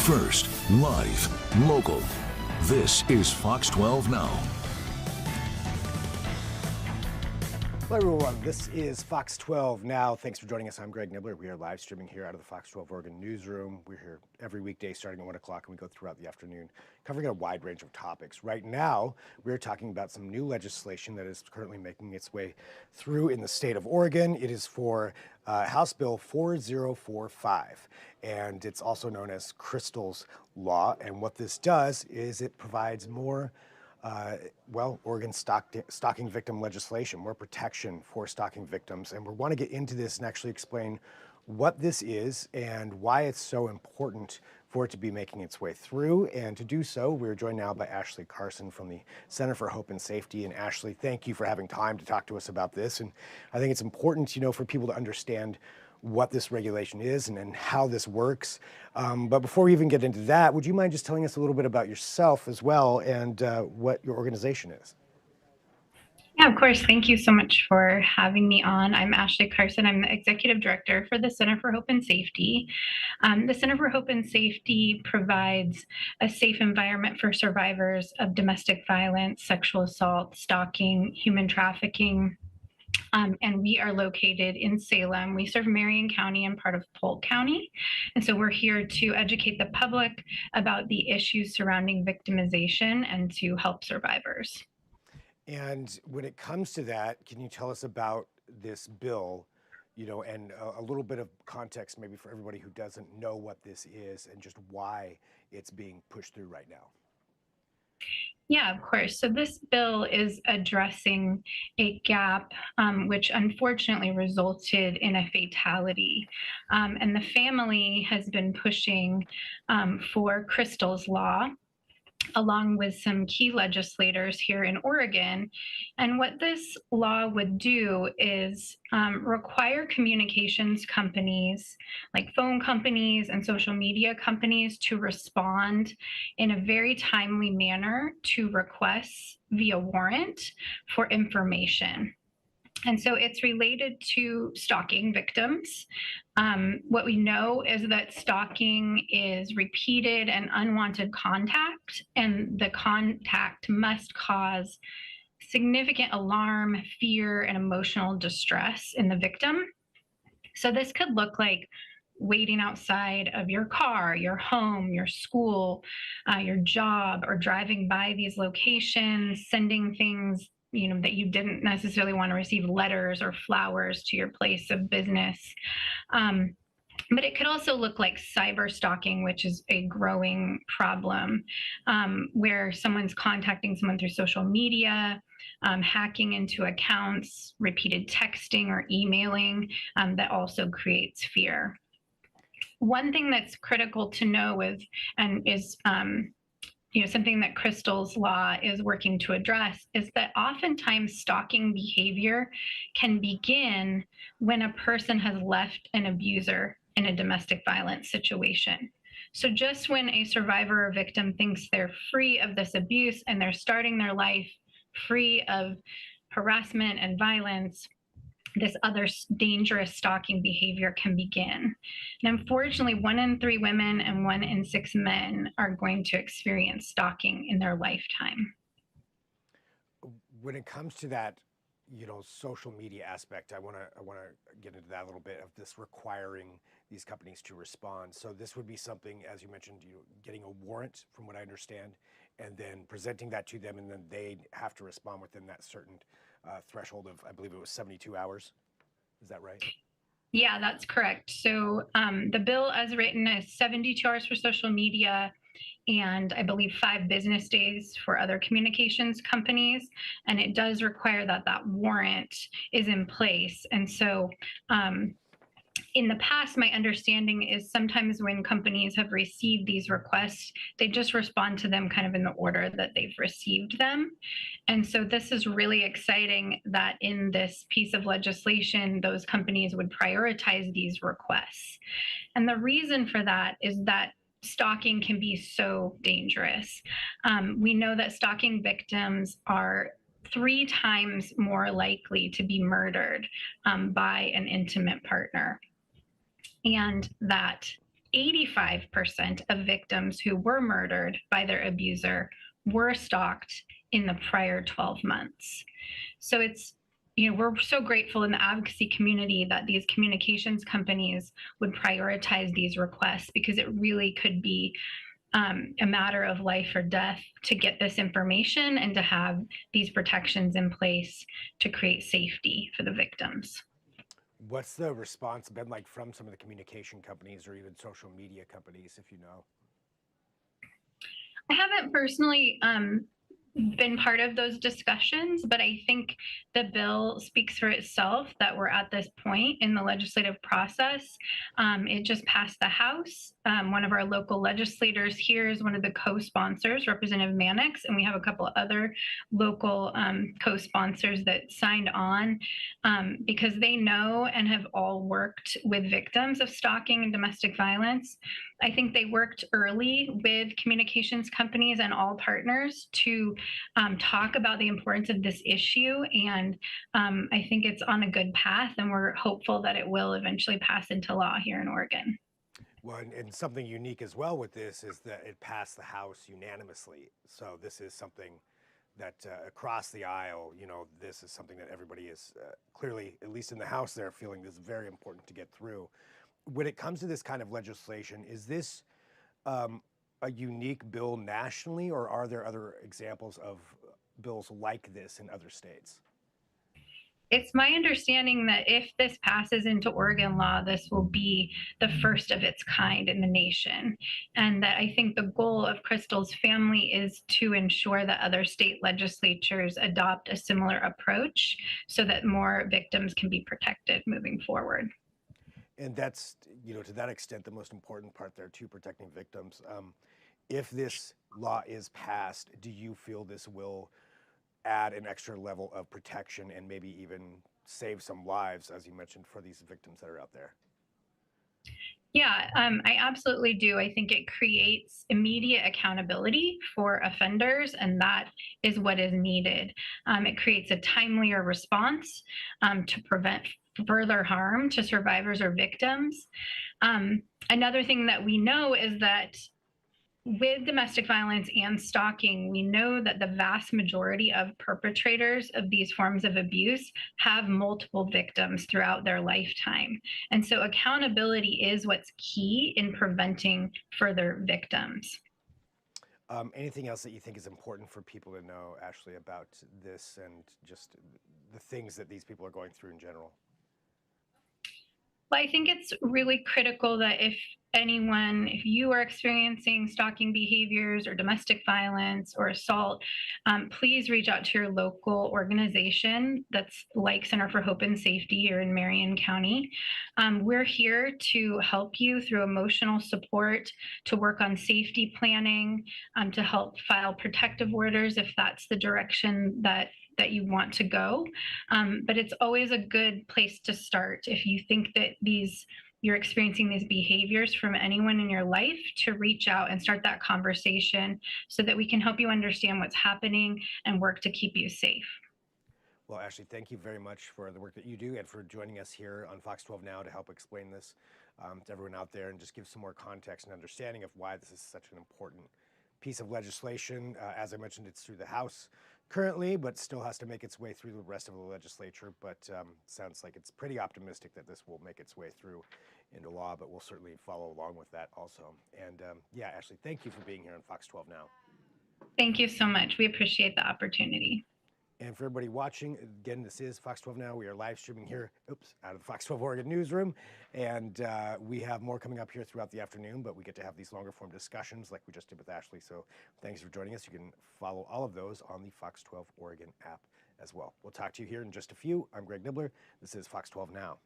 First, live, local. This is Fox 12 Now. Hello everyone, this is Fox 12 Now. Thanks for joining us. I'm Greg Nibbler. We are live streaming here out of the Fox 12 Oregon newsroom. We're here every weekday starting at 1 o'clock and we go throughout the afternoon covering a wide range of topics. Right now, we're talking about some new legislation that is currently making its way through in the state of Oregon. It is for House Bill 4045, and it's also known as Crystal's Law. And what this does is it provides more Oregon stalking victim legislation, more protection for stalking victims. And we want to get into this and actually explain what this is and why it's so important for it to be making its way through. And to do so, we're joined now by Ashley Carson from the Center for Hope and Safety. And Ashley, thank you for having time to talk to us about this. And I think it's important, for people to understand what this regulation is and how this works. But before we even get into that, would you mind just telling us a little bit about yourself as well and what your organization is? Yeah, of course. Thank you so much for having me on. I'm Ashley Carson. I'm the Executive Director for the Center for Hope and Safety. The Center for Hope and Safety provides a safe environment for survivors of domestic violence, sexual assault, stalking, human trafficking. And we are located in Salem. We serve Marion County and part of Polk County. And so we're here to educate the public about the issues surrounding victimization and to help survivors. And when it comes to that, can you tell us about this bill, and a little bit of context maybe for everybody who doesn't know what this is and just why it's being pushed through right now? Yeah, of course. So this bill is addressing a gap, which unfortunately resulted in a fatality. And the family has been pushing for Crystal's Law, along with some key legislators here in Oregon. And what this law would do is require communications companies like phone companies and social media companies to respond in a very timely manner to requests via warrant for information. And so it's related to stalking victims. What we know is that stalking is repeated and unwanted contact, and the contact must cause significant alarm, fear, and emotional distress in the victim. So this could look like waiting outside of your car, your home, your school, your job, or driving by these locations, sending things that you didn't necessarily want to receive, letters or flowers to your place of business. But it could also look like cyber stalking, which is a growing problem, where someone's contacting someone through social media, hacking into accounts, repeated texting or emailing, that also creates fear. One thing that's critical to know is something that Crystal's Law is working to address is that oftentimes stalking behavior can begin when a person has left an abuser in a domestic violence situation. So just when a survivor or victim thinks they're free of this abuse and they're starting their life free of harassment and violence, this other dangerous stalking behavior can begin. And unfortunately, 1 in 3 women and 1 in 6 men are going to experience stalking in their lifetime. When it comes to that, social media aspect, I want to get into that a little bit of this requiring these companies to respond. So this would be something, as you mentioned, getting a warrant, from what I understand, and then presenting that to them, and then they have to respond within that certain threshold of, I believe it was 72 hours. Is that right? Yeah, that's correct. So the bill as written is 72 hours for social media and I believe 5 business days for other communications companies. And it does require that that warrant is in place. And so in the past, my understanding is sometimes when companies have received these requests, they just respond to them kind of in the order that they've received them. And so this is really exciting that in this piece of legislation, those companies would prioritize these requests. And the reason for that is that stalking can be so dangerous. We know that stalking victims are 3 times more likely to be murdered by an intimate partner. And that 85% of victims who were murdered by their abuser were stalked in the prior 12 months. So it's, we're so grateful in the advocacy community that these communications companies would prioritize these requests, because it really could be a matter of life or death to get this information and to have these protections in place to create safety for the victims. What's the response been like from some of the communication companies or even social media companies, if you know? I haven't personally been part of those discussions, but I think the bill speaks for itself that we're at this point in the legislative process. It just passed the House. One of our local legislators here is one of the co-sponsors, Representative Mannix, and we have a couple other local co-sponsors that signed on because they know and have all worked with victims of stalking and domestic violence. I think they worked early with communications companies and all partners to talk about the importance of this issue. And I think it's on a good path, and we're hopeful that it will eventually pass into law here in Oregon. Well, and something unique as well with this is that it passed the House unanimously. So this is something that across the aisle, this is something that everybody is clearly, at least in the House, they're feeling this is very important to get through. When it comes to this kind of legislation, is this a unique bill nationally, or are there other examples of bills like this in other states? It's my understanding that if this passes into Oregon law, this will be the first of its kind in the nation. And that I think the goal of Crystal's family is to ensure that other state legislatures adopt a similar approach so that more victims can be protected moving forward. And that's, to that extent, the most important part there too, protecting victims. If this law is passed, do you feel this will add an extra level of protection and maybe even save some lives, as you mentioned, for these victims that are out there? Yeah, I absolutely do. I think it creates immediate accountability for offenders, and that is what is needed. It creates a timelier response to prevent further harm to survivors or victims. Another thing that we know is that with domestic violence and stalking, we know that the vast majority of perpetrators of these forms of abuse have multiple victims throughout their lifetime. And so accountability is what's key in preventing further victims. Anything else that you think is important for people to know, Ashley, about this and just the things that these people are going through in general? Well, I think it's really critical that if you are experiencing stalking behaviors or domestic violence or assault, please reach out to your local organization that's like Center for Hope and Safety here in Marion County. We're here to help you through emotional support, to work on safety planning, to help file protective orders if that's the direction that you want to go. But it's always a good place to start if you think that you're experiencing these behaviors from anyone in your life, to reach out and start that conversation so that we can help you understand what's happening and work to keep you safe. Well, Ashley, thank you very much for the work that you do and for joining us here on Fox 12 Now to help explain this to everyone out there and just give some more context and understanding of why this is such an important piece of legislation. As I mentioned, it's through the House currently, but still has to make its way through the rest of the legislature. But sounds like it's pretty optimistic that this will make its way through into law, but we'll certainly follow along with that also. And yeah, Ashley, thank you for being here on Fox 12 Now. Thank you so much. We appreciate the opportunity. And for everybody watching, again, this is Fox 12 Now. We are live streaming here, out of the Fox 12 Oregon newsroom. And we have more coming up here throughout the afternoon, but we get to have these longer form discussions like we just did with Ashley. So thanks for joining us. You can follow all of those on the Fox 12 Oregon app as well. We'll talk to you here in just a few. I'm Greg Nibbler. This is Fox 12 Now.